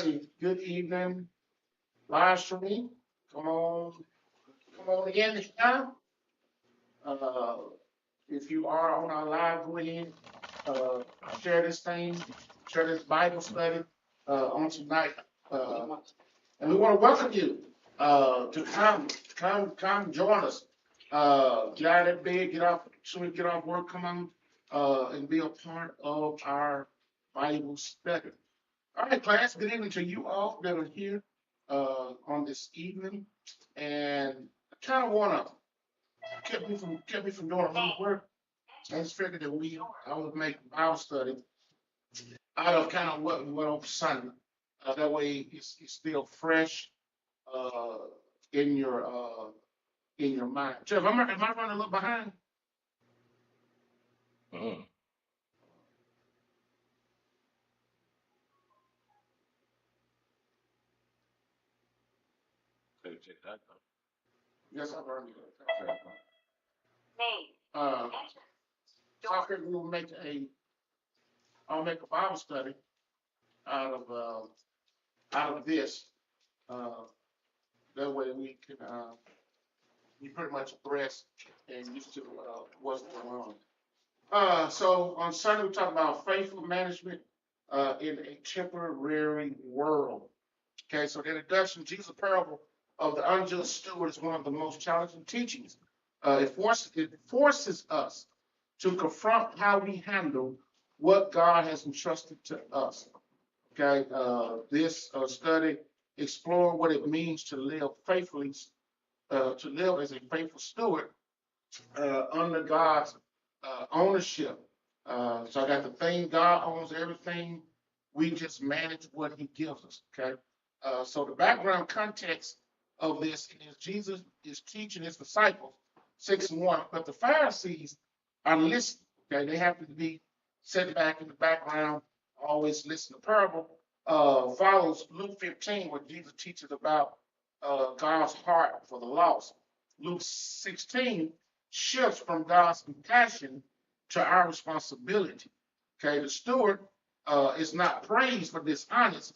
everybody. Good evening. Live streaming. Come on in now. Uh, if you are on our live, go ahead, uh, share this thing, share this Bible study, on tonight. Uh, and we want to welcome you, to come join us. Get out of that bed, get off, so we get off work, come on, and be a part of our Bible study. All right, class, good evening to you all that are here on this evening. And I kind of want to keep me from doing a little work. I just figured that I would make Bible study out of kind of what we went on Sunday. That way it's still fresh uh, in your mind. Jeff, am I running a little behind? Mm. Better check that out. Yes, I'm running. Uh, so I figured I'll make a Bible study out of this. Uh, that way we can be pretty much abreast and used to what's going on. So on Sunday we talked about faithful management in a temporary world. Okay, so the introduction, Jesus' parable of the unjust steward is one of the most challenging teachings. It forces us to confront how we handle what God has entrusted to us. Okay, this study explore what it means to live faithfully, to live as a faithful steward under God's ownership. So I got the thing, God owns everything. We just manage what He gives us. Okay. So the background context of this is Jesus is teaching His disciples 6:1, but the Pharisees are listening. Okay, they have to be set back in the background, always listen. The parable follows Luke 15, where Jesus teaches about God's heart for the lost. Luke 16 shifts from God's compassion to our responsibility. Okay, the steward is not praised for dishonest,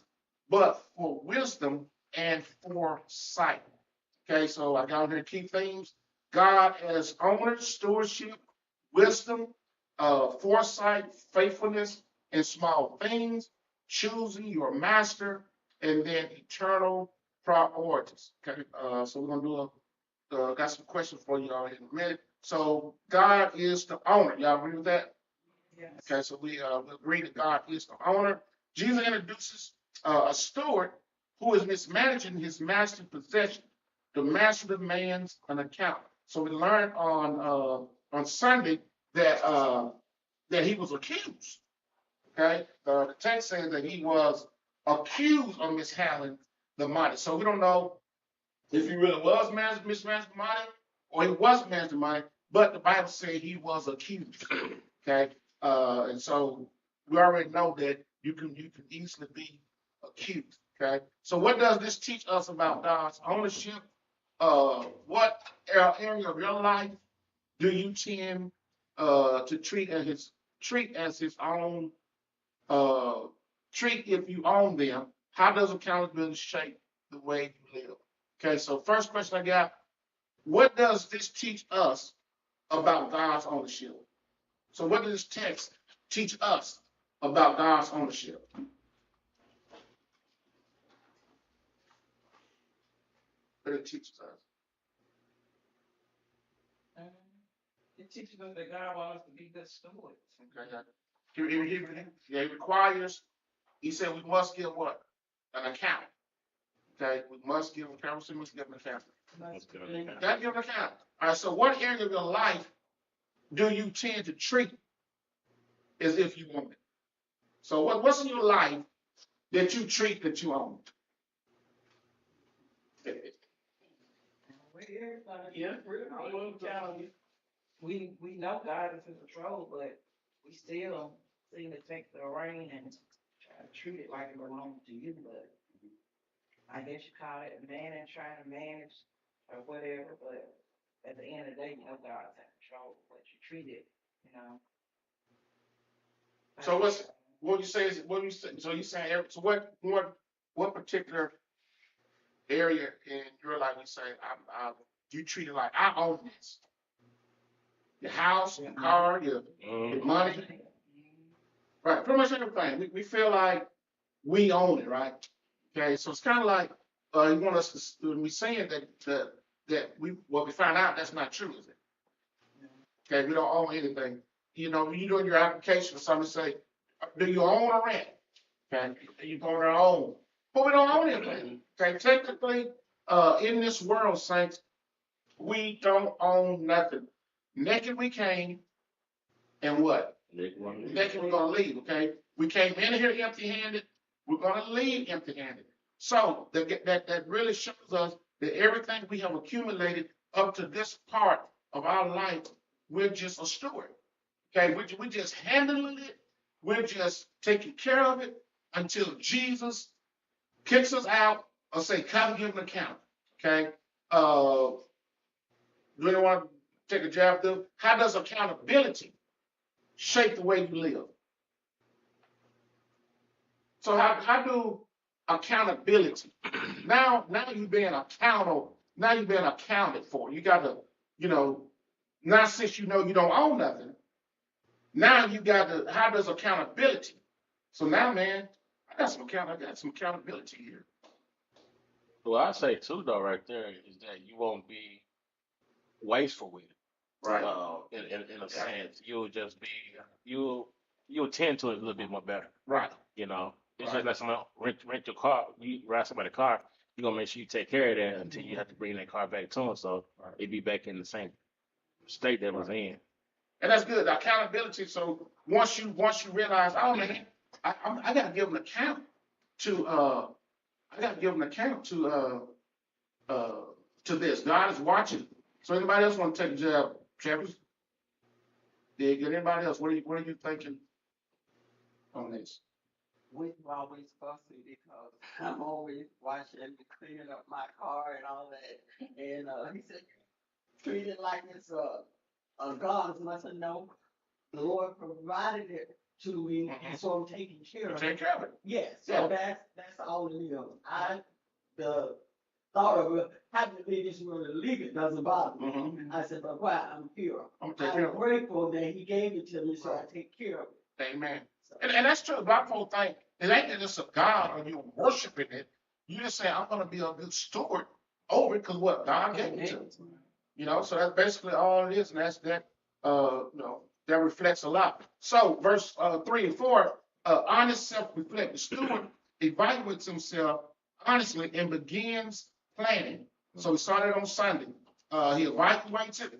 but for wisdom and foresight. Okay, so I got here key themes: God as owner, stewardship, wisdom, foresight, faithfulness in small things, choosing your master, and then eternal priorities. Okay, so we're gonna do got some questions for you all in a minute. So God is the owner. Y'all agree with that? Yes. Okay, so we agree that God is the owner. Jesus introduces a steward who is mismanaging his master's possession. The master demands an account. So we learned on Sunday that he was accused. Okay, the text says that he was accused of mishandling the money. So we don't know if he really was mismanaging the money or he wasn't managing the money, but the Bible says he was accused. Okay, and so we already know that you can easily be accused. Okay, so what does this teach us about God's ownership? What area of your life do you tend to treat as his own? Uh, treat if you own them. How does accountability shape the way you live? Okay, so first question I got: what does this teach us about God's ownership? So what does this text teach us about God's ownership? What it teaches us. Um, It teaches us that God wants us to be good stewards. Okay, he requires. He said we must give what? An account. Okay, we must give an account. We must give an account. Let's give it a count. Gotta give an account. All right. So what area of your life do you tend to treat as if you own it? So what's in your life that you treat that you own? Yeah, we know God is in control, but we still seem to take the reign and try to treat it like it belongs to you. But I guess you call it man trying to manage or whatever. But at the end of the day, you know God's in control, but you treat it, you know. So what you say is what you say? So you saying so what what particular area in your life you say, you treat it like I own this? Your house, your car, your money, right? Pretty much everything. We feel like we own it, right? Okay, so it's kind of like you want us to when we saying that what we find out that's not true, is it? Okay, we don't own anything. You know, when you doing your application, somebody say, do you own or rent? Okay, you going to own, but we don't own anything. Okay, technically, in this world, saints, we don't own nothing. Naked we came, and what? Naked we're gonna leave. Okay, we came in here empty-handed. We're gonna leave empty-handed. So that really shows us that everything we have accumulated up to this part of our life, we're just a steward. Okay, we're just handling it. We're just taking care of it until Jesus kicks us out or say, come give an account. Okay. Do anyone want to take a jab through? How does accountability shape the way you live? So how do accountability? Now you're being accountable. Now you're being accounted for. You got to, now since you know you don't own nothing, now you got to, how does accountability? So now, man, I got some accountability here. Well, I say too, though, right there is that you won't be wasteful with it. Right. In a sense, you'll just be you'll tend to it a little bit more better. Right. It's just like someone rent your car. You ride somebody's car, you're gonna make sure you take care of that until you have to bring that car back to them, so it be back in the same state that it was in. And that's good. Accountability. So once you realize, oh man, I got to give an account to to this. God is watching. So anybody else want to take a jab, Travis? Dig. Anybody else? What are you thinking on this? We've always fussy because I'm always washing and cleaning up my car and all that. And he said, treat it like it's a God. And I said, no, the Lord provided it to me, and so I'm taking care of Take it. care of it. Yes, Yeah. so that's all it is. The thought of having to leave this world and leave it doesn't bother me. Mm-hmm. I said, but why? I'm here. I'm taking care I'm of grateful that he gave it to me, so I take care of it. it. Amen. So, And that's true. Black folk think it ain't that it's a God or you're worshiping it. You just say, I'm going to be a good steward over it because what God gave it to me. So that's basically all it is. And that's that, that reflects a lot. So verse 3 and 4, honest self-reflect. The steward evaluates himself honestly and begins planning. So we started on Sunday. He evaluates it.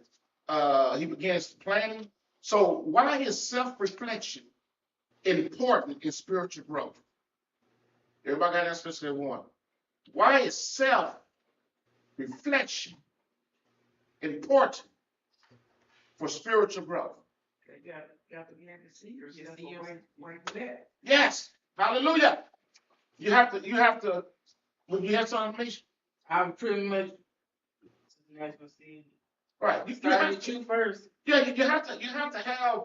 He begins planning. So why is self-reflection important in spiritual growth? Everybody got answers to one. Why is self-reflection important for spiritual growth? You got to begin to see yourself. Where you at? Yes. Hallelujah. You have to, when you have something, Misha? I'm pretty much. Right. You Start have with to, you first. yeah, you have to have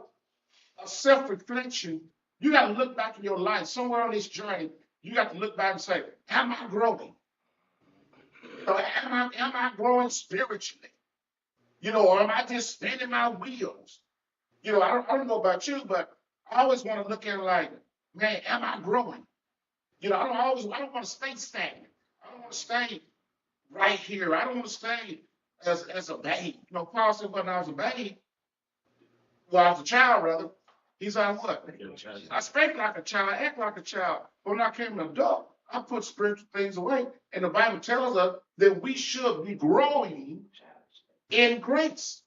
a self-reflection. You got to look back in your life. Somewhere on this journey, you got to look back and say, am I growing? Or am I growing spiritually? Or am I just spinning my wheels? I don't know about you, but I always want to look at it like, man, am I growing? I don't want to stay stagnant. I don't want to stay right here. I don't want to stay as a babe. Paul said when I was a babe, well, I was a child rather, he said what? I spake like a child, I act like a child. But when I came an adult, I put spiritual things away. And the Bible tells us that we should be growing in grace.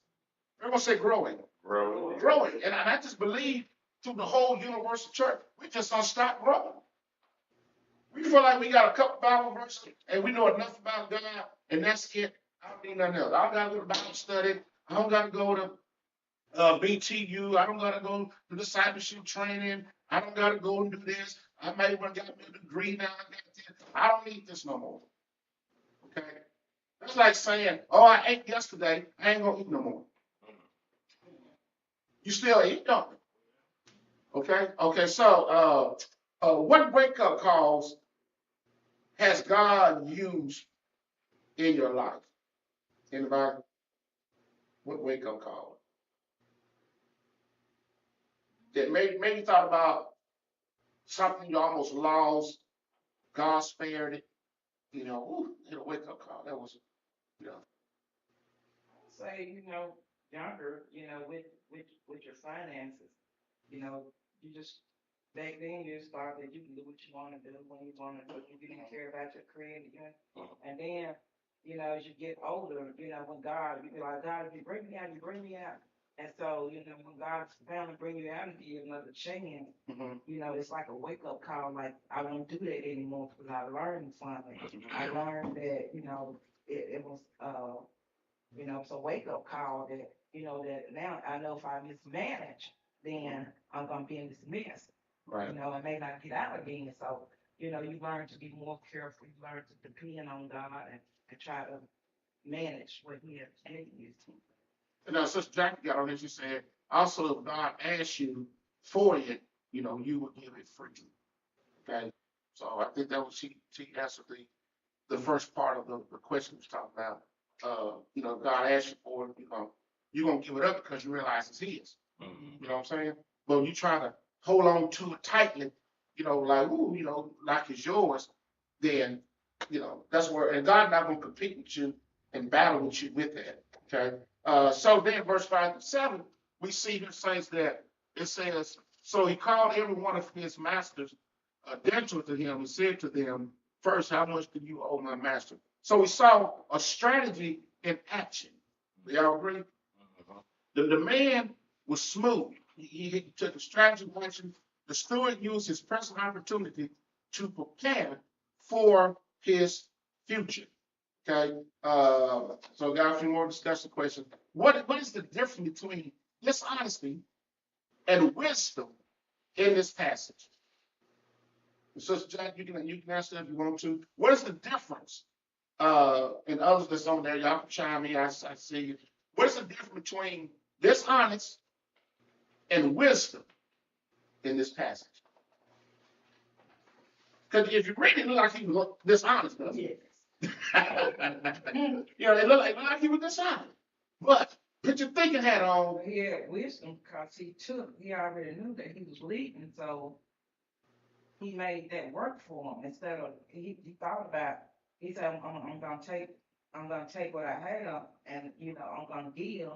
Everyone say growing. Growing. And I just believe through the whole universal church, we just don't stop growing. We feel like we got a couple Bible verses and we know enough about God, and that's it. I don't need nothing else. I don't got to go to Bible study. I don't got to go to BTU. I don't got to go to discipleship training. I don't got to go and do this. I may want to get a degree now. I don't need this no more. Okay? That's like saying, oh, I ate yesterday. I ain't going to eat no more. You still eat, don't you? Okay? Okay, so what wake-up calls has God used in your life? Anybody? What wake up call? That maybe you thought about something you almost lost. God spared it. You know, ooh, hit a wake up call. That was, you know, Say, younger, with your finances, you know, you just back then you just thought that you can do what you want to do when you want to do. You didn't care about your credit, and then, as you get older, when God, you be like, God, if you bring me out, you bring me out. And so, when God's bound to bring you out and give you another chance, it's like a wake up call. Like, I won't do that anymore because I learned something. I learned that, it was, it's a wake up call that, that now I know if I mismanage, then I'm going to be in this mess, right. and may not get out again. So, you learn to be more careful. You learn to depend on God and try to manage what He has given you. And now, Sister Jackie got on this. She said, also, if God asks you for it, you will give it freely. Okay. So I think that was she answered the first part of the question we was talking about. God asks you for it, you're gonna give it up because you realize it's His. Mhm. You know what I'm saying? But when you try to hold on to it tightly, like ooh, like it's yours, then that's where, and God not gonna compete with you and battle with you with that. Okay. So then verse 5-7, we see here says that it says, so he called every one of his masters debtor to him and said to them, first, how much do you owe my master? So we saw a strategy in action. Do y'all agree? Mhm. The man was smooth. He took a strategy in action. The steward used his present opportunity to prepare for his future. Okay. So got a few more discussion questions. What is the difference between dishonesty and wisdom in this passage? Sister Jack, you can answer if you want to. What is the difference? And others that's on there, y'all can chime in. I see you. What is the difference between dishonest and wisdom in this passage? Because if you read it, it look like he was dishonest, doesn't it? Yes. It looked like he was dishonest. But put your thinking hat on. But he had wisdom because he already knew that he was leading, so he made that work for him instead of he thought about. He said, I'm gonna take what I have, and I'm gonna give.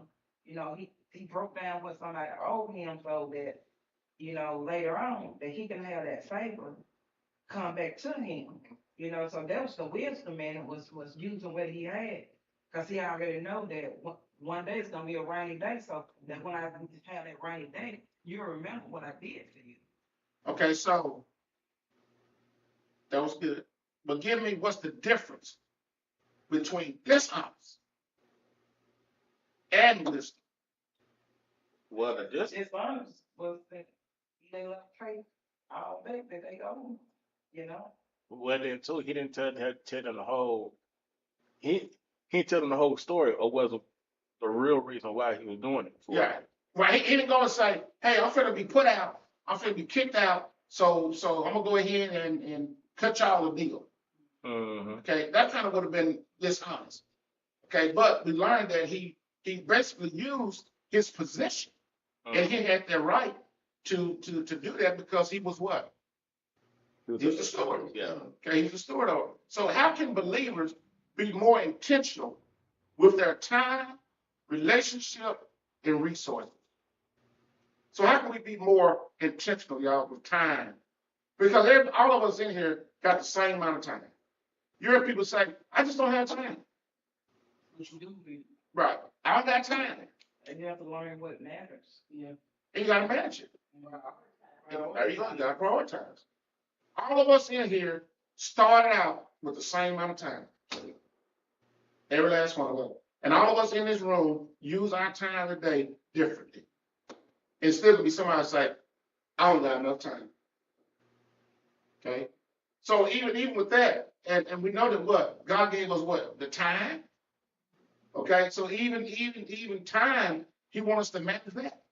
He broke down what somebody owed him so that later on that he can have that favor come back to him. So that was the wisdom man was using what he had because he already know that one day it's gonna be a rainy day. So that when I have that rainy day, you'll remember what I did for you. Okay, so that was good. But give me what's the difference between dishonest and wisdom? Well, the dis- It's honest was that they left pay all day that they owe, well then too, he didn't tell them the whole. He didn't tell them the whole story, or was the real reason why he was doing it. Yeah. Right. He didn't go and say, hey, I'm finna be put out. I'm finna be kicked out. So I'm gonna go ahead and cut y'all a deal. Mm-hmm. Okay. That kind of would have been dishonest. Okay. But we learned that he basically used his position and he had the right to do that because he was what? He was the steward. Yeah. Okay. He was the steward over it. So how can believers be more intentional with their time, relationship, and resources? So how can we be more intentional, y'all, with time? Because all of us in here got the same amount of time. You hear people say, I just don't have time. Which you do, Right. I don't got time. and you have to learn what matters. Yeah. And you got to manage it. Well, There you go. You got to prioritize. All of us in here started out with the same amount of time. Every last one of us. And all of us in this room use our time today differently. Instead of be somebody say, I don't got enough time. Okay. So even with that, and we know that what? God gave us what? The time. Okay. So even time, He wants us to manage that.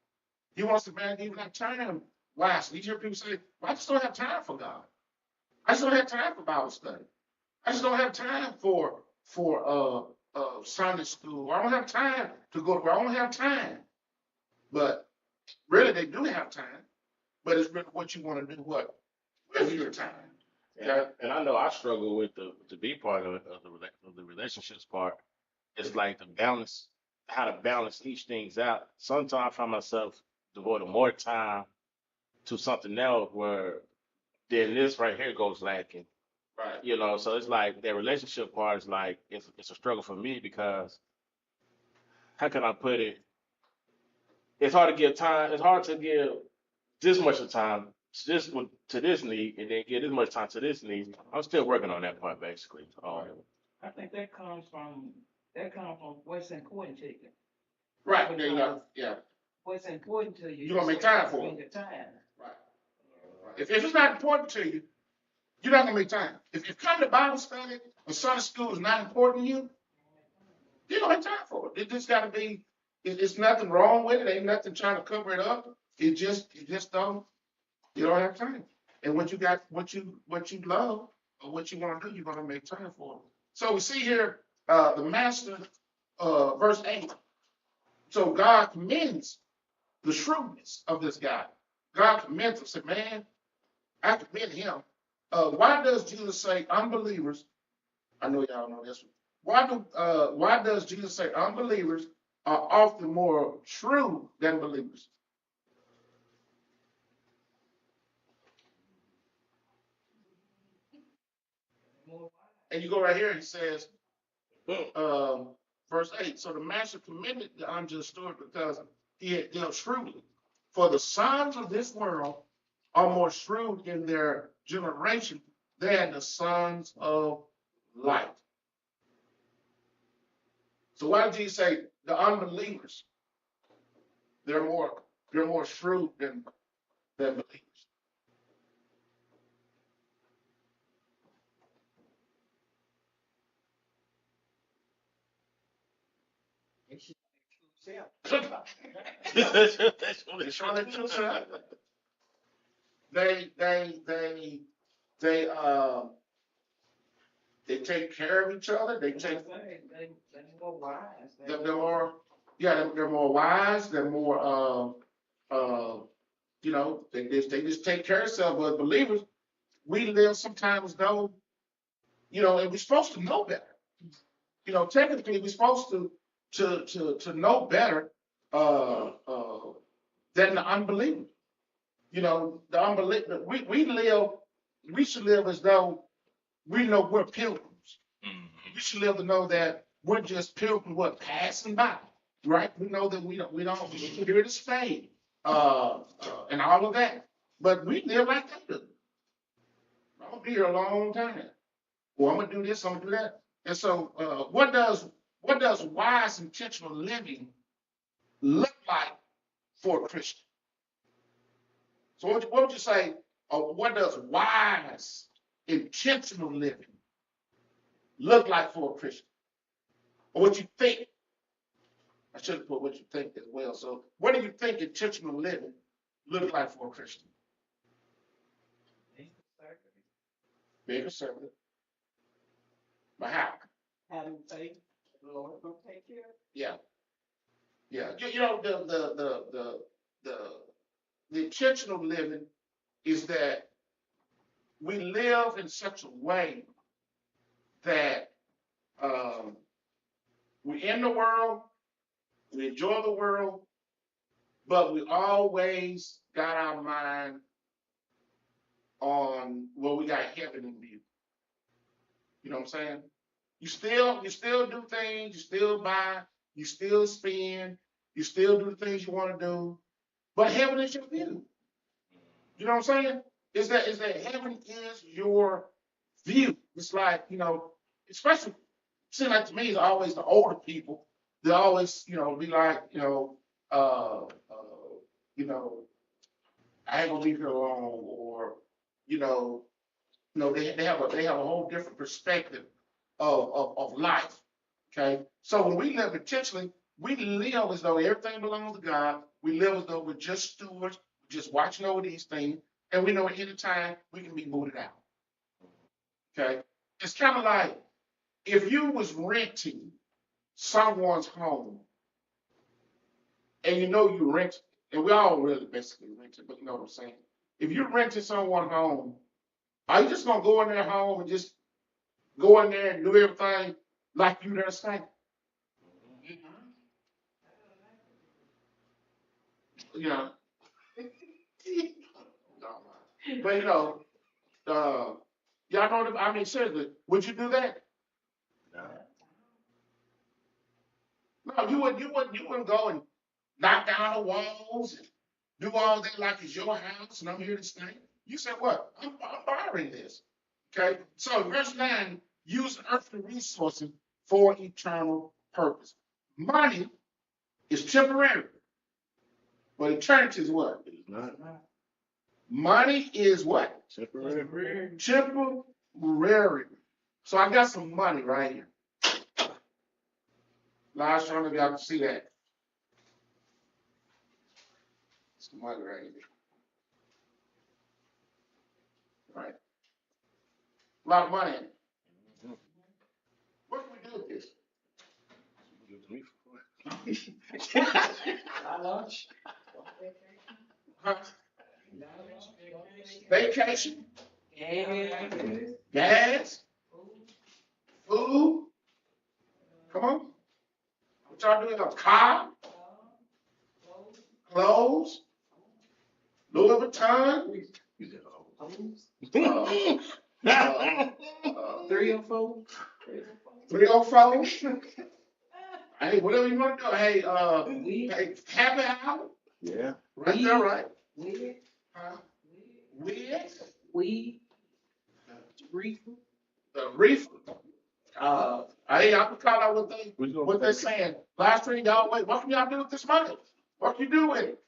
He wants us to manage even that time wisely. You hear people say, well, I just don't have time for God. I just don't have time for Bible study. I just don't have time for Sunday school. I don't have time to go to. I don't have time. But really, they do have time. But it's really what you want to do. What with your time? And I know I struggle with the B part of the relationships part. It's like the balance, how to balance each things out. Sometimes I find myself devoting more time to something else where then this right here goes lacking. Right. You know, so it's like the relationship part is like it's a struggle for me because how can I put it? It's hard to give time. It's hard to give this much of time to this need and then give this much time to this need. I'm still working on that part basically. I think that comes from what's important to you. Right. There you go. Because Yeah. what's important to you. You're gonna make time for spend it. your time. Right. If it's not important to you, you're not gonna make time. If coming to Bible study or Sunday school is not important to you, you don't have time for it. It just gotta be. It's nothing wrong with it. Ain't nothing trying to cover it up. You just don't. You don't have time. And what you got, what you love or what you want to do, you're gonna make time for it. So we see here, the master, verse 8. So God commends the shrewdness of this guy. God commends him. Said, man, I commend him. Why does Jesus say unbelievers? I know y'all know this one. Why does Jesus say unbelievers are often more shrewd than believers? And you go right here, he says, verse 8. So the master commended the unjust steward because he had dealt shrewdly. For the sons of this world are more shrewd in their generation than the sons of light. So why did Jesus say the unbelievers? They're more shrewd than believers. They should be true They show their true self. They they they they uh they take care of each other. They take They're more wise. they're more they're more wise. They're more they just take care of themselves. But believers, we live sometimes though, and we're supposed to know better. Technically we're supposed to know better uh, uh, than the unbeliever. The unbeliever we should live as though we know we're pilgrims. We should live to know that we're just pilgrims, passing by, right? We know that we don't here to stay, and all of that. But we live like they do. I'm gonna be here a long time. Well, I'm gonna do this, I'm gonna do that. And so, what does wise intentional living look like for a Christian? So, what would you say? What does wise intentional living look like for a Christian? Or what you think? I should have put what you think as well. So, what do you think intentional living look like for a Christian? Being conservative. But how? having faith, the Lord will take care of it. Yeah. Yeah. The intentional living is that we live in such a way that we're in the world, we enjoy the world, but we always got our mind on we got heaven in view. You know what I'm saying? You still do things, you still buy, you still spend, you still do the things you want to do, but heaven is your view. You know what I'm saying? Is that heaven is your view. It's like, especially seems like to me it's always the older people. They always, be like, uh, uh, you know, I ain't gonna leave here alone, or, they have a whole different perspective of life. Okay. So when we live intentionally, we live as though everything belongs to God. We live as though we're just stewards, just watching over these things, and we know at any time we can be booted out. Okay. it's kind of like if you was renting someone's home and you know you rent, and we all really basically rented, but you know what I'm saying. If you're renting someone's home, are you just gonna go in their home and just go in there and do everything like you there staying? You know, but you know, y'all know. I mean, seriously, would you do that? No. No, you wouldn't. You wouldn't go and knock down the walls and do all that like it's your house and I'm here to stay. You said what? I'm borrowing this. Okay. So verse 9, use earthly resources for eternal purpose. Money is temporary, but eternity is what? It's not. Money is what? Temporary. Temporary. So I got some money right here. Last time maybe y'all can see that. Some money right here. Right. A lot of money in it. Mhm. What can we do with this? Give it to me for My lunch. Huh? Vacation, Yeah. gas, food. Come on. What y'all doing? A car, clothes, Louis Vuitton, uh, 304. 304. Hey, whatever you want to do. Hey, We, hey, happy hour. Yeah. Right there, right? we, Huh? With reefer. the reefer. Hey, I can call out what they're saying. Last thing y'all wait. What can y'all do with this money? What can you do with it?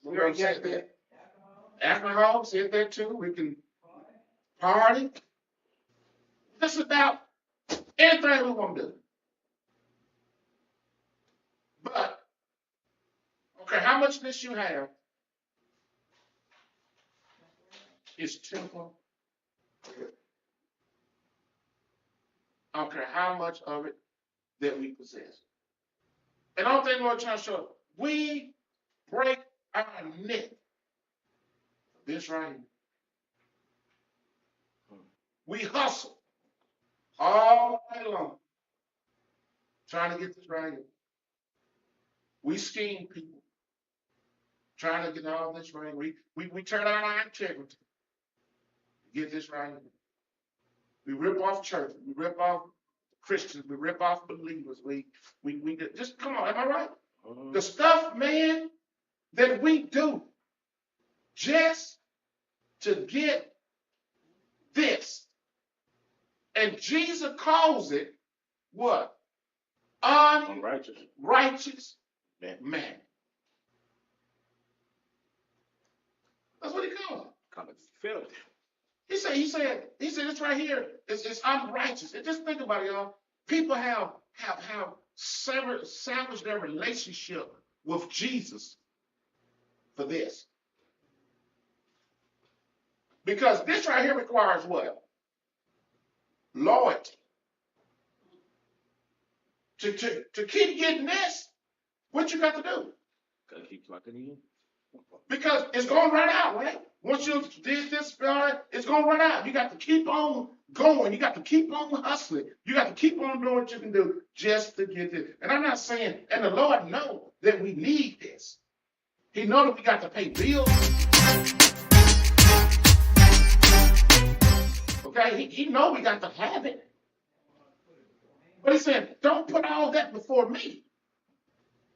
We already said that. Alcohol, said that too. We can party. Just about anything we want to do. But okay, how much of this you have is temporal. I don't care how much of it that we possess. And I don't think Lord trying to show, we break our neck. This right here. We hustle all day long trying to get this right here. We scheme people trying to get all this right. We turn out our integrity to get this right here. We rip off church. We rip off Christians. We rip off believers. We just come on. Am I right? The stuff, man, that we do just to get this. And Jesus calls it what? Unrighteous. Unrighteous Man. man. That's what he calls it. Call it filth. He said it's right here. It's unrighteous. And just think about it, y'all. People have salvaged their relationship with Jesus for this. Because this right here requires what? Loyalty. To keep getting this, what you got to do? Gotta keep plugging in. Because it's going to run out, right? Once you did this, it's going to run out. You got to keep on going. You got to keep on hustling. You got to keep on doing what you can do just to get this. And I'm not saying, and the Lord knows that we need this. He knows that we got to pay bills. Okay? He knows we got to have it. But he said, don't put all that before me.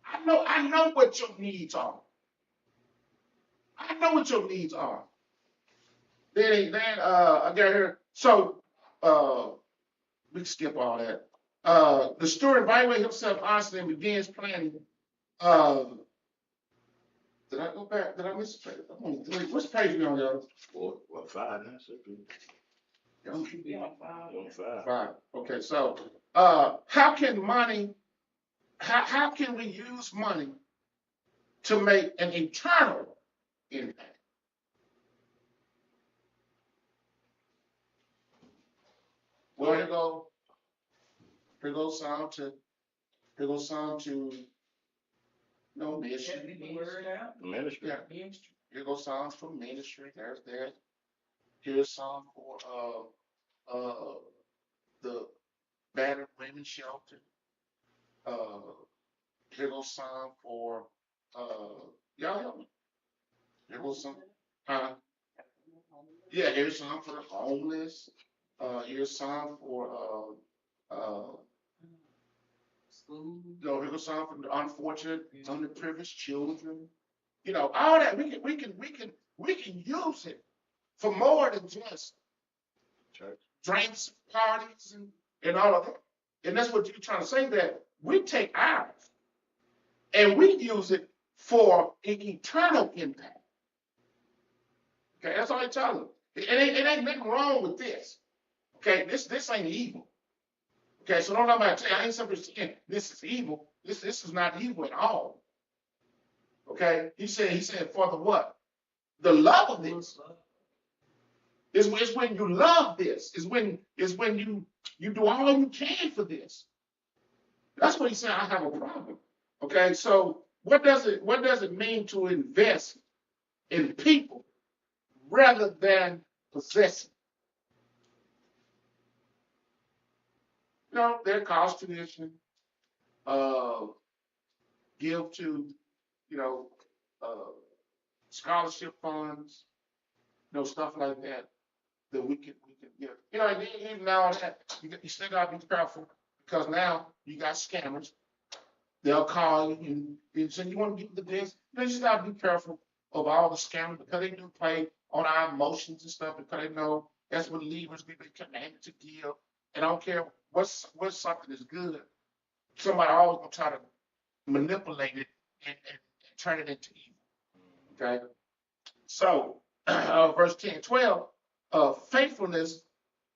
I know what your needs are. I know what your needs are. Then I got here. So we can skip all that. The steward evaluates himself honestly and begins planning. Did I go back? Did I miss a page? I'm on 3. What's page we on, y'all? 4, 5, that's it. Y'all? Yeah, 5. 5. Okay, so how can we use money to make an eternal impact? Well, here goes some to, no Get mission. the word out. The ministry. Yeah, here goes some for ministry, there's that. Here's some for, the battered women's shelter. Uh, here goes some for, y'all help me. Here goes some, yeah, here's some for the homeless. Here's some for, School. here goes some for the unfortunate, underprivileged children. You know, all that, we can use it for more than just Church. drinks, parties, and all of that. And that's what you're trying to say, that we take ours and we use it for an eternal impact. Okay, that's all I tell them. It ain't nothing wrong with this. Okay, this ain't evil. Okay, so don't know about tell you, I ain't simply saying this is evil. This is not evil at all. Okay, he said for the what? The love of this. Is when you love this. Is when you do all you can for this. That's what he said. I have a problem. Okay, so what does it mean to invest in people rather than possessing? You know, their college tuition, give to, you know, uh, scholarship funds, stuff like that we can give. You know, and even now that you still gotta be careful because now you got scammers. They'll call you and say you want to get this. You just gotta be careful of all the scammers because they do play on our emotions and stuff because they know that's what believers be commanded to give. And I don't care what's something is good. Somebody always gonna try to manipulate it and turn it into evil. Okay. So verse 10, 12, faithfulness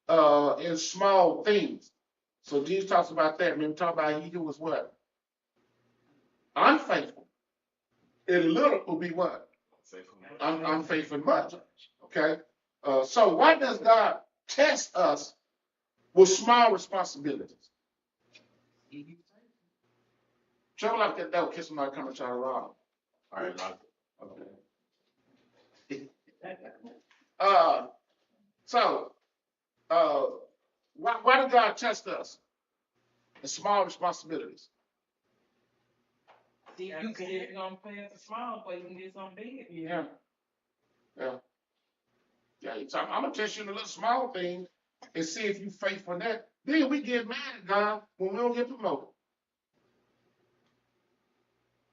in small things. So Jesus talks about that. Remember, talk about he who was what? Unfaithful. In little will be what? Unfaithful in much. Okay. So why does God test us with small responsibilities? Trouble like that devil kissing my coming to rob. All right, like Okay. So why did God test us? The small responsibilities. See, you can get gonna pay at the small, but you can get something big. Yeah. Yeah. Yeah. So I'm gonna test you in a little small thing and see if you faithful in that. Then we get mad at God when we don't get promoted.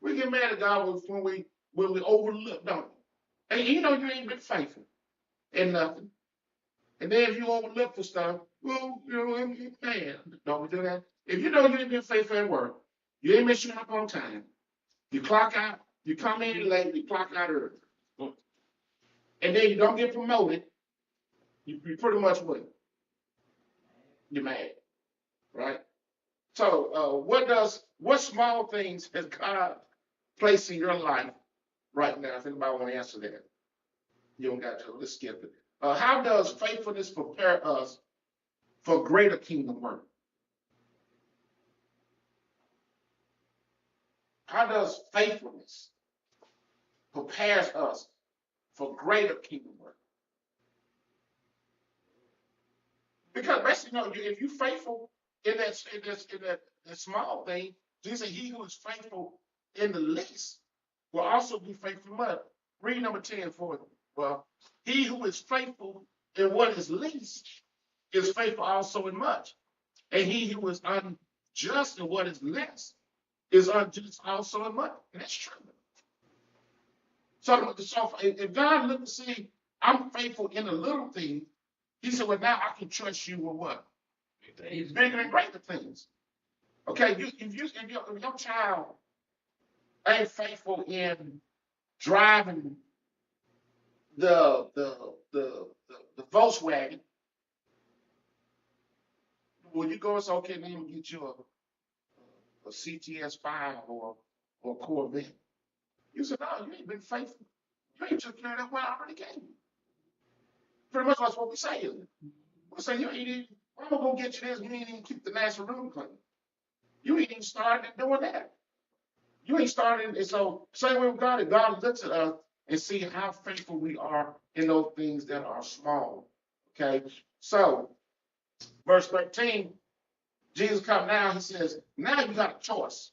We get mad at God when we overlook, don't we? And you know you ain't been faithful in nothing. And then if you overlook for stuff, well, man, don't we do that? If you know you ain't been faithful at work, you ain't been showing up on time, you clock out, you come in late, you clock out early. And then you don't get promoted, you pretty much what? You're mad, right? So what small things has God placed in your life right now? If anybody want to answer that, you don't got to. Let's skip it. How does faithfulness prepare us for greater kingdom work? How does faithfulness prepares us for greater kingdom work? Because basically, if you're faithful in that small thing, Jesus said, "He who is faithful in the least will also be faithful in much." Read number 10 for them. Well, he who is faithful in what is least is faithful also in much, and he who is unjust in what is less is unjust also in much. And that's true. So if God looked to see I'm faithful in a little thing, he said, well, now I can trust you with what? Bigger and greater things. Okay, if your child ain't faithful in driving the Volkswagen, when you go and say, okay, let me get you a CTS 5 or a Corvette. You said, no, you ain't been faithful. You ain't took care of that what I already gave you. Pretty much that's what we say. We say you ain't even I'm gonna go get you this. You ain't even keep the national room clean. You ain't even started doing that. You ain't started. And so, same way with God, God looks at us and see how faithful we are in those things that are small. Okay. So, verse 13, Jesus come now, he says, now you got a choice.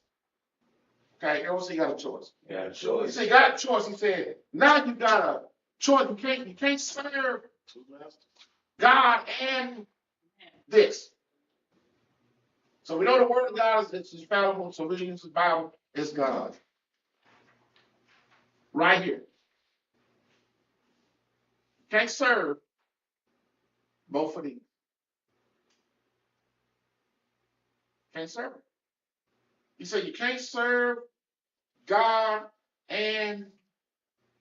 Okay, everyone say you got a choice. Yeah, He sure. said, you got a choice. He said, now you got a choice. You can't serve God and this. So we know the word of God is infallible, so we use the Bible as God. Right here. Can't serve both of these. Can't serve it. He said you can't serve God and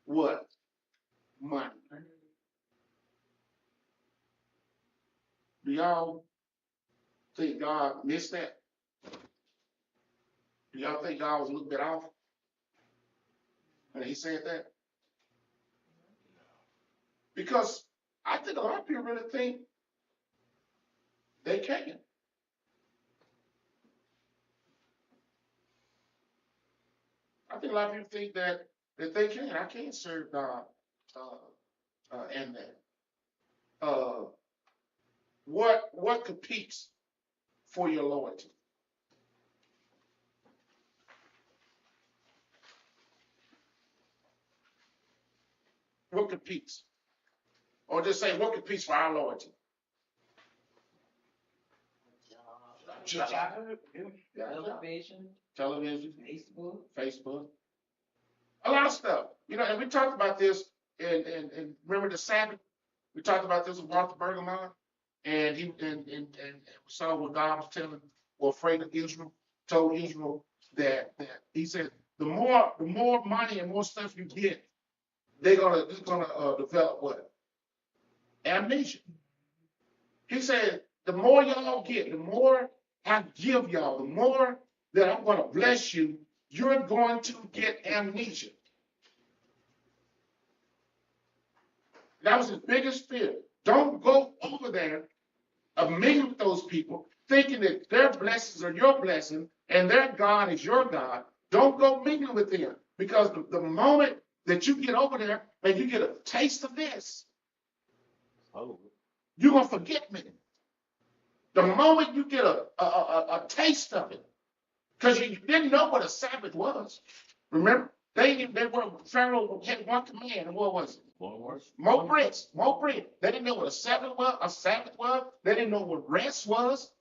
what? Money. Do y'all think God missed that? Do y'all think God was a little bit off when he said that? Because I think a lot of people really think they can. I think a lot of people think that they can. I can't serve God and that. What competes for your loyalty? What competes? Or just say what competes for our loyalty? Job. Yeah, job. Television, Television, Facebook. Facebook, a lot of stuff. And we talked about this in remember the Sabbath? We talked about this with Walter Bergamot, and we saw what God was telling, or afraid of Israel, told Israel that he said the more money and more stuff you get, they're gonna develop what? Amnesia. He said the more y'all get, the more I give y'all, the more that I'm gonna bless you, you're going to get amnesia. That was his biggest fear. Don't go over there, mingle with those people, thinking that their blessings are your blessing and their God is your God. Don't go mingle with them, because the moment that you get over there and you get a taste of this, Oh, you're gonna forget me. The moment you get a taste of it, because you didn't know what a Sabbath was. Remember, Pharaoh had one command, and what was it? one word. More bricks, more bread. They didn't know what a Sabbath was. They didn't know what rest was.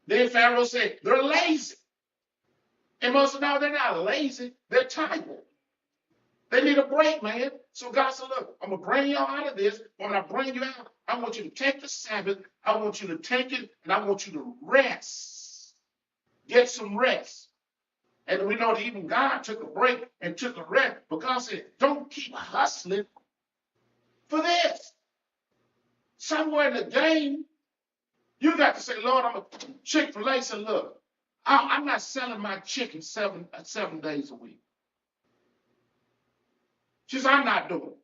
Then Pharaoh said, they're lazy. And most of now they're not lazy, they're tired. They need a break, man. So God said, look, I'm going to bring y'all out of this. When I bring you out, I want you to take the Sabbath. I want you to take it, and I want you to rest. Get some rest. And we know that even God took a break and took a rest, but God said, don't keep hustling for this. Somewhere in the game, you got to say, Lord, I'm a Chick-fil-A. Said, look, I'm not selling my chicken 7 days a week. She said, I'm not doing it.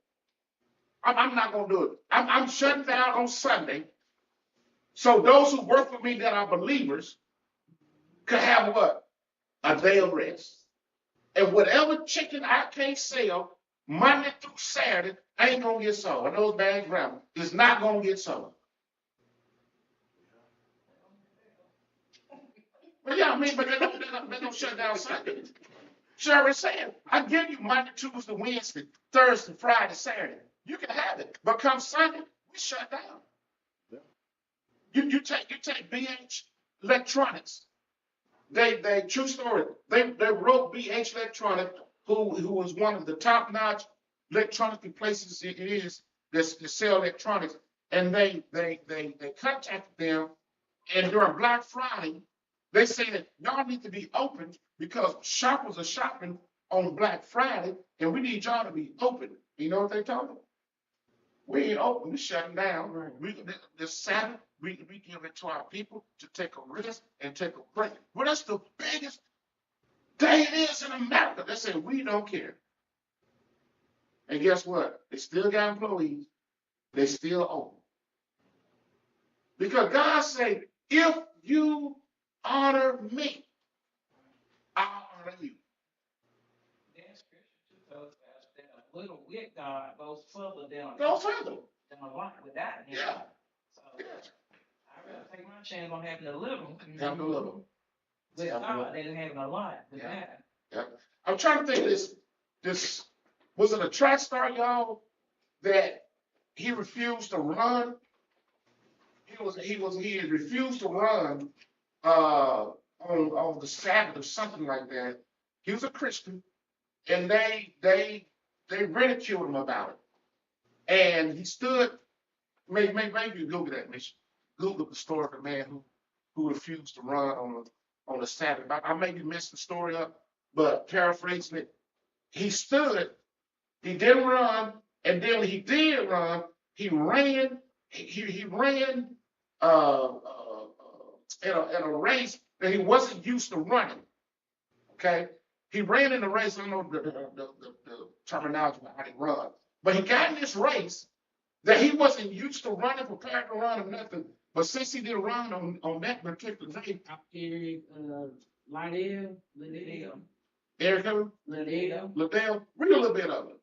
I'm not going to do it. I'm shutting down on Sunday. So those who work for me that are believers could have what? A day of rest. And whatever chicken I can't sell Monday through Saturday ain't going to get sold. And those bags grammar is not going to get sold. But yeah, but they don't shut down Sunday. Sure is saying, I give you Monday, Tuesday, Wednesday, Thursday, Friday, Saturday. You can have it. But come Sunday, we shut down. Yeah. You take BH Electronics. They true story. They wrote BH Electronics, who was one of the top-notch electronic places it is that sell electronics. And they contacted them, and during Black Friday, they said y'all need to be open because shoppers are shopping on Black Friday, and we need y'all to be open. You know what they told them? We ain't open. We shutting down. This Sabbath, we give it to our people to take a rest and take a break. Well, that's the biggest day it is in America. They say we don't care. And guess what? They still got employees. They still open. Because God said, if you honor me, I'll honor you. Then scripture too tells us that a little with God goes further Go further. than a lot without him. Yeah. So I'd rather take my chance on having a little Have a little. with Have a God little. than having a lot without him. Yeah. I'm trying to think of this was it a track star, y'all, that he refused to run. He had refused to run on the Sabbath or something like that. He was a Christian, and they ridiculed him about it. And he stood. Maybe you Google that, Mitch. Google the story of the man who refused to run on the Sabbath. I may be messing the story up, but paraphrasing it, he stood. He didn't run, and then when he did run, he ran. He ran at a race that he wasn't used to running. Okay, he ran in the race. I don't know the terminology about how they run, but he got in this race that he wasn't used to running, prepared to run or nothing. But since he didn't run on that particular day, Eric Liddell, Eric who? Liddell, Liddell, read a little bit of it.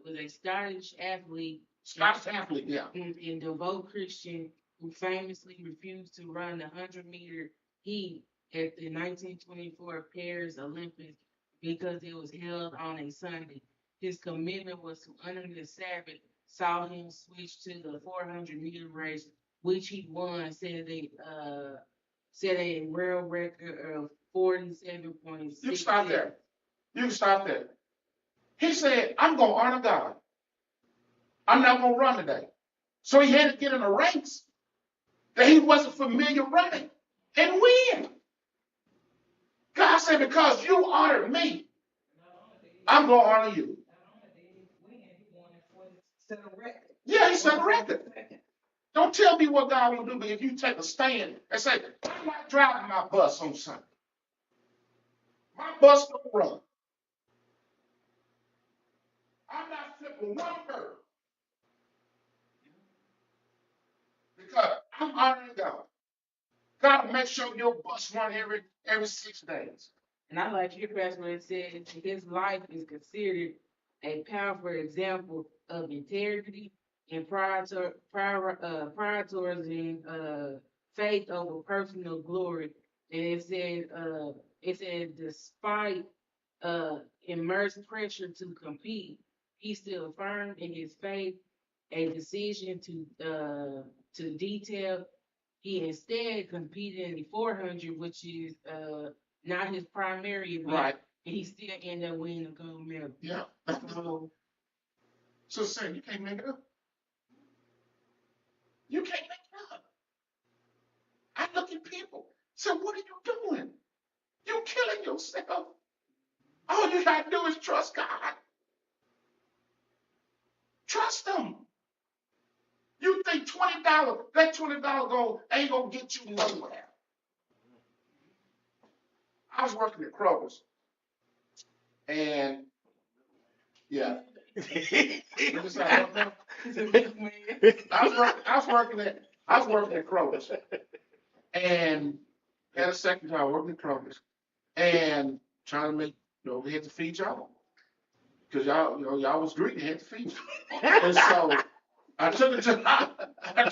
was a Scottish athlete Scottish athlete, yeah. and devout Christian who famously refused to run the 100-meter heat at the 1924 Paris Olympics because it was held on a Sunday. His commitment was to honor the Sabbath, saw him switch to the 400-meter race, which he won, set a world record of 47.6. You stop there. You stop there. He said, I'm going to honor God. I'm not going to run today. So he had to get in a race that he wasn't familiar running and win. God said, because you honored me, I'm going to honor you. Set a record. Yeah, he set a record. Don't tell me what God will do, but if you take a stand and say, I'm not driving my bus on Sunday. My bus don't run. I'm not flipping one bird. Because I'm honoring God. God will make sure your bus run every 6 days. And I like your pastor when it said his life is considered a powerful example of integrity and prioritizing faith over personal glory. And it said despite immense pressure to compete, he still firm in his faith, a decision to detail. He instead competed in the 400, which is not his primary event, Right. and he still ended up winning the gold medal. Yeah. So saying you can't make it up. You can't make it up. I look at people. So what are you doing? You're killing yourself. All you gotta do is trust God. Trust him. You think $20, that $20 goal ain't gonna get you nowhere. I was working at Kroger's. And yeah. I was working at Kroger's. And had a second job working at Kroger's. And trying to make, we had to feed y'all. Because y'all was greedy, had to feed you. And so I took a job. I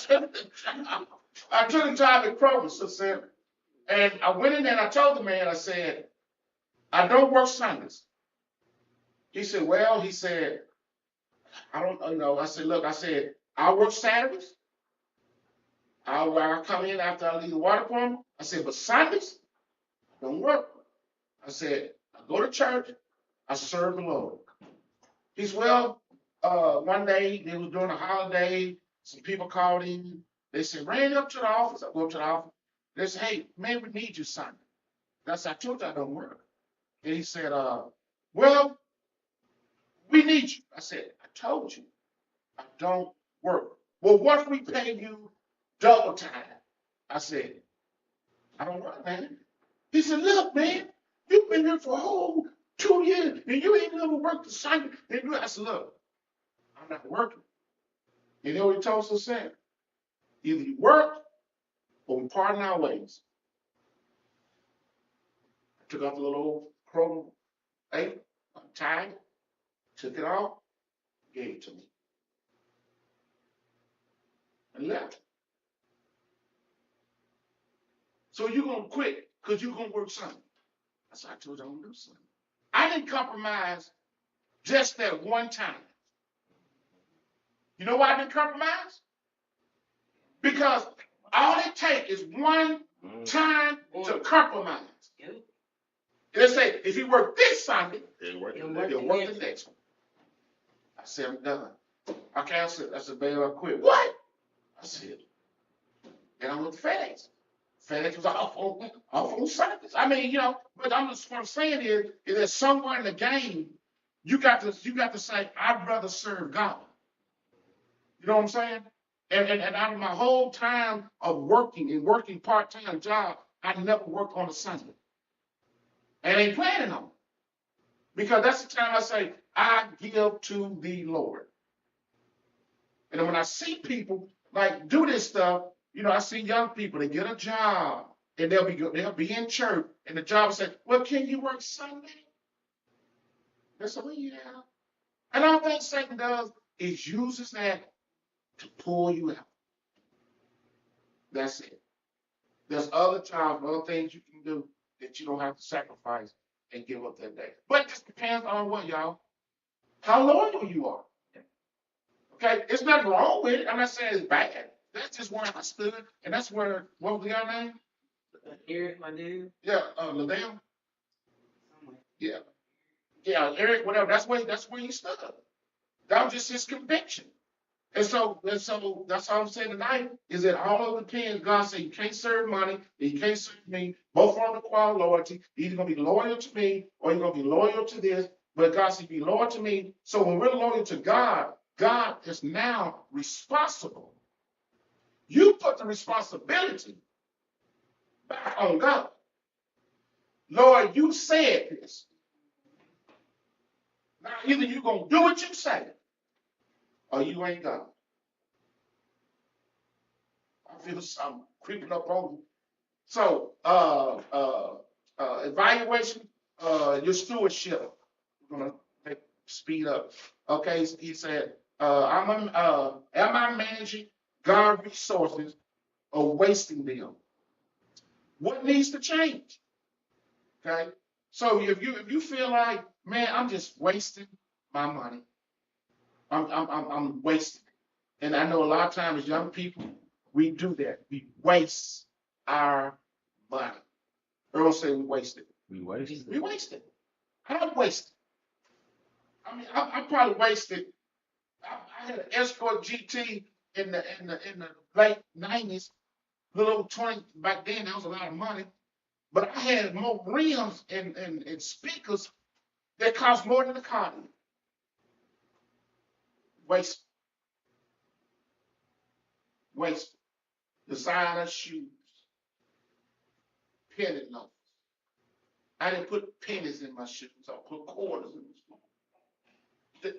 took a job at Kroger's, so said, and I went in there and I told the man, I said, I don't work Sundays. He said, well, I don't know. I said, look, I work Saturdays. I come in after I leave the water department. I said, but Sundays, I don't work. I said, I go to church, I serve the Lord. He said, well, one day, they was during a holiday, some people called in. They said, ran up to the office. I go up to the office. They said, hey, man, we need you Sunday. I said, I told you I don't work. And he said, well, we need you. I said, I told you I don't work. Well, what if we pay you double time? I said, I don't work, man. He said, look, man, you've been here for a whole 2 years and you ain't never worked the Sunday. I said, look, I'm not working. You know what he told us to say? Either you work or we part in our ways. I took out the little old chrome apron, untied it, took it off, gave it to me, and left. So you're gonna quit because you're gonna work Sunday. I said, I told you I don't do Sunday. I didn't compromise just that one time. You know why I didn't compromise? Because all it takes is one time to compromise. Yep. They say, if you work this Sunday, It worked. It'll work. you'll work the next one. I said, I'm done. I canceled. I said, babe, I quit. What? I said, and I went to FedEx. FedEx was off on Sundays. I mean, you know, but what I'm saying is that somewhere in the game, you got to say, I'd rather serve God. You know what I'm saying? And out of my whole time of working part-time job, I never worked on a Sunday. And ain't planning on it. Because that's the time I say, I give to the Lord. And then when I see people like do this stuff, you know, I see young people, they get a job and they'll be in church and the job will say, well, can you work Sunday? They say, well, yeah. And all that Satan does is uses that to pull you out. That's it. There's other jobs, other things you can do that you don't have to sacrifice and give up that day. But it just depends on what, y'all, how loyal you are. Okay, it's nothing wrong with it. I'm not saying it's bad. That's just where I stood, and that's where, what was your name? Eric, my dude. Yeah, Liddell. Yeah, yeah, Eric, whatever. That's where he stood. That was just his conviction. And so that's all I'm saying tonight is that all of the depends. God said you can't serve money, and you can't serve me. Both of them require loyalty. You're either gonna be loyal to me or you're gonna be loyal to this. But God said be loyal to me. So when we're loyal to God, God is now responsible. You put the responsibility back on God. Lord, you said this. Now either you're gonna do what you say, or you ain't God. I feel something creeping up on me. So, evaluation, your stewardship. We're gonna speed up. Okay, he said, am I managing God resources or wasting them? What needs to change? Okay, so if you feel like, man, I'm just wasting my money, I'm wasting it. And I know a lot of times as young people, we do that. We waste our money. Earl say we waste it. We wasted. We waste it. I wasted. I mean, I probably wasted. I had an Escort GT in the late '90s, little over 20 back then. That was a lot of money. But I had more rims and speakers that cost more than the car did. Waste. Waste. Designer shoes. Penny loafers. I didn't put pennies in my shoes. I put quarters in my shoes.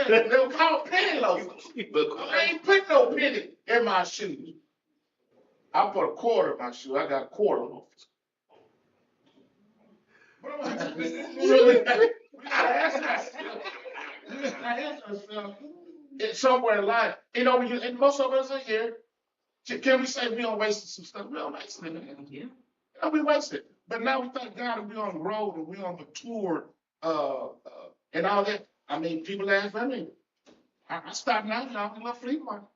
They were called penny loafers. I ain't put no penny in my shoes. I put a quarter in my shoe. I got a quarter loafers. It's somewhere in life. You know, and most of us are here. Can we say we don't waste some stuff? We don't waste it. Yeah. You know, we waste it. But now we thank God that we're on the road and we're on the tour and all that. I mean, people ask me, I stopped now, y'all, in a little flea market.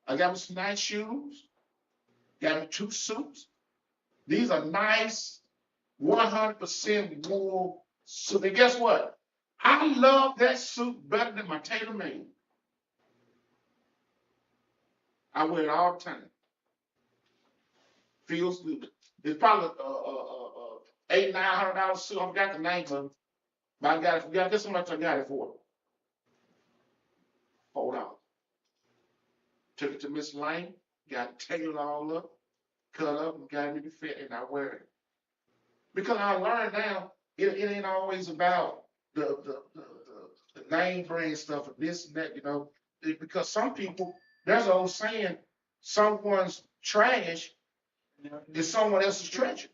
I got me some nice shoes, got me 2 suits. These are nice, 100% wool suits. And guess what? I love that suit better than my tailor-made. I wear it all the time. Feels good. It's probably $800-900 suit. I forgot the name of it. But I got it. Guess how much I got it for? $4. Took it to Miss Lane, got it tailored all up, cut up, and got it to fit, and I wear it. Because I learned now, it ain't always about the the name brand stuff and this and that, because some people, there's an old saying, someone's trash is someone else's treasure.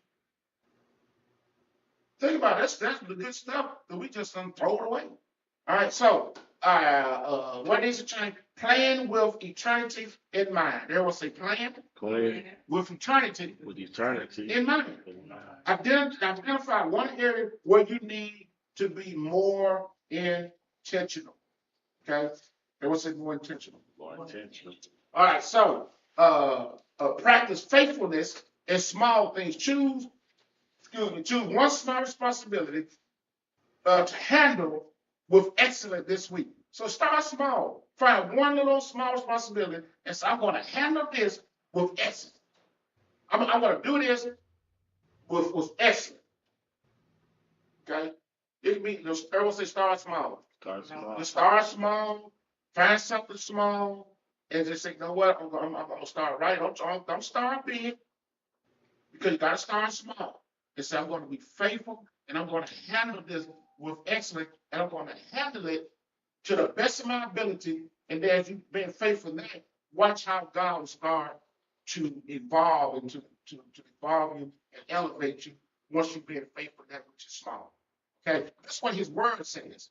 Think about it. That's the good stuff that we just throw it away. All right, so what needs to change? Plan with eternity in mind. There was a plan Clean with eternity with eternity. in mind. Identify one area where you need to be more intentional. Okay? There was a more intentional. More intentional. All right, so practice faithfulness in small things. Choose one small responsibility to handle with excellence this week. So start small. Find one little small responsibility and say, I'm going to handle this with excellence. I'm going to do this with excellence. Okay? It means everyone say start small. Start small. Just start small. Find something small. And just say, you know what? I'm going to start right. Don't start big. Because you got to start small. And say, I'm going to be faithful and I'm going to handle this with excellence and I'm going to handle it to the best of my ability. And then as you've been faithful in that, watch how God will start to evolve and to evolve you and elevate you once you've been faithful in that which is small. Okay? That's what his word says.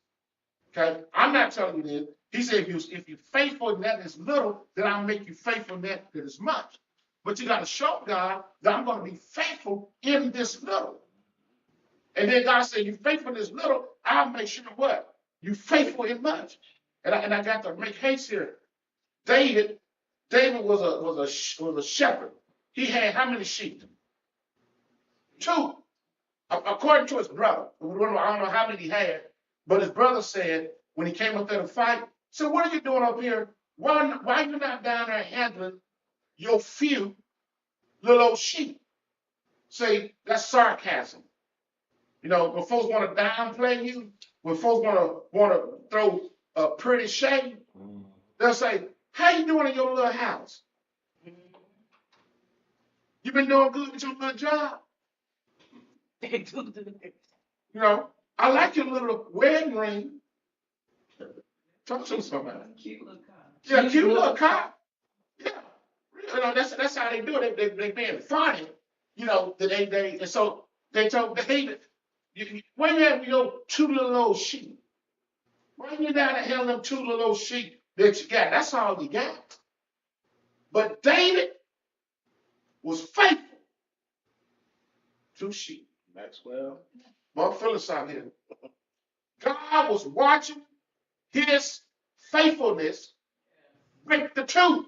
Okay? I'm not telling you this. He said, if you're faithful in that is little, then I'll make you faithful in that is much. But you got to show God that I'm going to be faithful in this little. And then God said, you're faithful in this little, I'll make sure what? You're faithful in much. And I got to make haste here. David was a shepherd. He had how many sheep? 2. According to his brother. I don't know how many he had. But his brother said, when he came up there to fight, so what are you doing up here? Why are you not down there handling your few little old sheep? See, that's sarcasm. When folks want to downplay you, when folks want to throw a pretty shade, they'll say, how you doing in your little house? You been doing good with your little job? I like your little wedding ring. Talk to somebody. Cute little car. Yeah, cute little car. Yeah. That's how they do it. They being funny. And so they told David, why you have your 2 little old sheep? Why you down there handling them 2 little old sheep that you got? That's all you got. But David was faithful. 2 sheep. Maxwell. Mark Phillips out here. God was watching his faithfulness with the 2.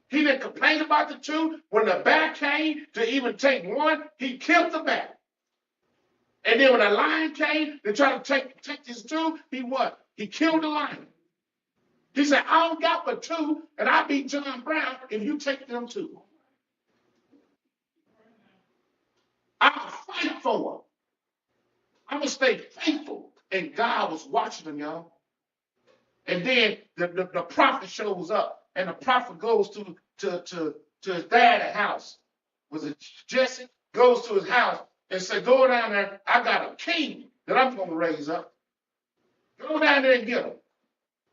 He didn't complain about the 2. When the bear came to even take 1, he killed the bear. And then when the lion came to try to take his 2, he what? He killed the lion. He said, I don't got but 2, and I beat John Brown if you take them 2. I'll fight for them. I'm going to stay faithful. And God was watching them, y'all. And then the prophet shows up, and the prophet goes to his dad's house. Was it Jesse? Goes to his house and said, go down there. I got a king that I'm going to raise up. Go down there and get him.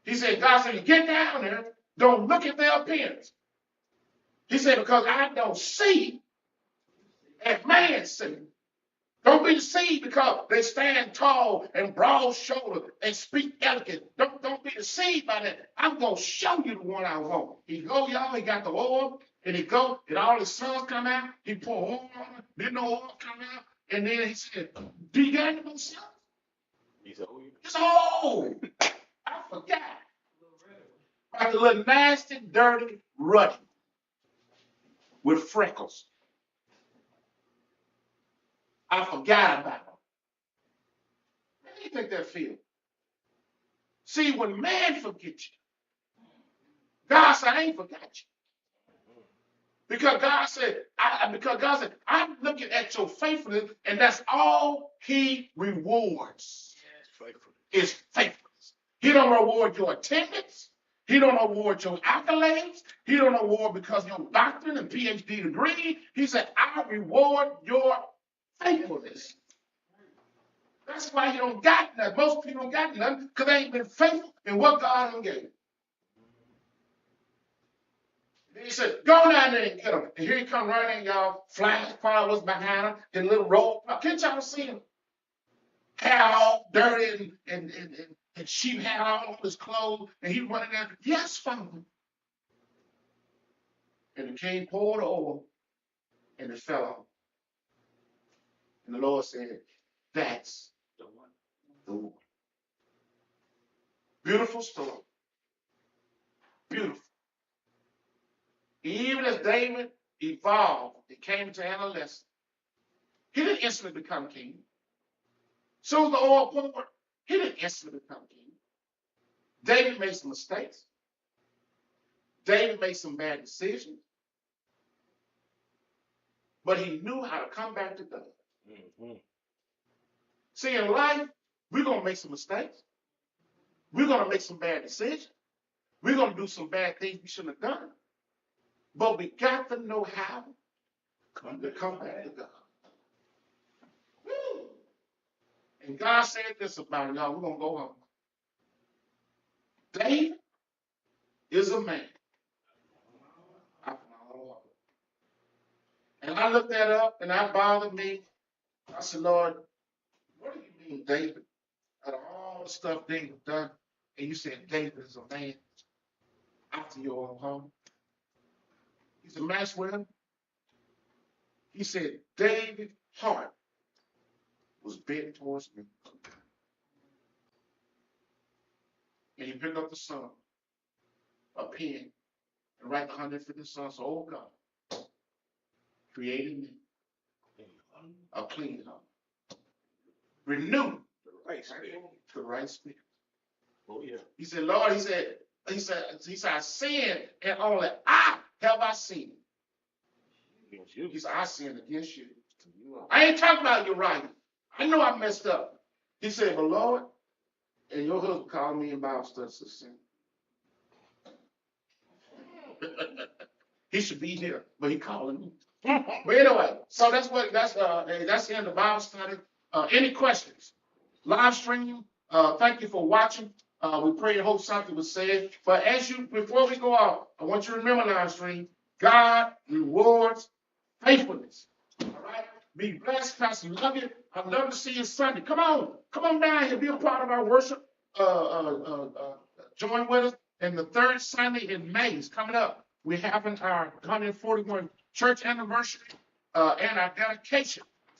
He said, God said, you get down there, don't look at their appearance. He said, because I don't see as man see. Don't be deceived because they stand tall and broad-shouldered and speak elegant. Don't be deceived by that. I'm going to show you the one I want. He go, y'all, he got the oil, and he go, and all his sons come out. He pour oil on them, then the oil come out, and then he said, do you got any more sons? He said, oh, It's old. I forgot. About the little nasty, dirty, ruddy with freckles. I forgot about them. How do you think that feels? See, when man forgets you, God said, I ain't forgot you. Because God said, I'm looking at your faithfulness, and that's all he rewards. Is faithfulness. He don't reward your attendance. He don't award your accolades. He don't award because your doctorate and PhD degree. He said, I reward your faithfulness. That's why you don't got nothing. Most people don't got nothing because they ain't been faithful in what God done gave. Then he said, go down there and get him. And here he come running, y'all. Flash flowers behind him. And little roll. Can't y'all see him? Hair all dirty and sheep hair all over his clothes. And he running down. Yes, Father. And the king poured the oil and it fell on. And the Lord said, that's the one. The one. Beautiful story. Beautiful. Even as David evolved and came to adolescence, he didn't instantly become king. So was the oil poured. He didn't instantly become king. David made some mistakes. David made some bad decisions. But he knew how to come back to God. Mm-hmm. See, in life, we're going to make some mistakes. We're going to make some bad decisions. We're going to do some bad things we shouldn't have done. But we got to know how to come back to God. Woo! And God said this about it, y'all. We're going to go home. David is a man. And I looked that up and that bothered me. I said, Lord, what do you mean, David? Out of all the stuff David done, and you said David is a man after your own home. He said, Maxwell, he said, David's heart was bent towards me. And he picked up the son, a pen, and write the 150 songs. So, oh God, created me a clean heart. Renew the right spirit. Oh, yeah. He said, Lord, he said, I sinned, and only I sinned. Against you. He said, I sinned against you. You are. I ain't talking about your right. I know I messed up. He said, but Lord, and your husband called me in Bible study to sin. He should be here, but he calling me. But anyway, so that's the end of Bible study. Any questions? Live stream. Thank you for watching. We pray and hope something was said. But before we go out, I want you to remember live stream. God rewards faithfulness. All right. Be blessed, Pastor. Love you. I'd love to see you Sunday. Come on down here. Be a part of our worship. Join with us. And the third Sunday in May is coming up. We're having our 141 church anniversary and our dedication.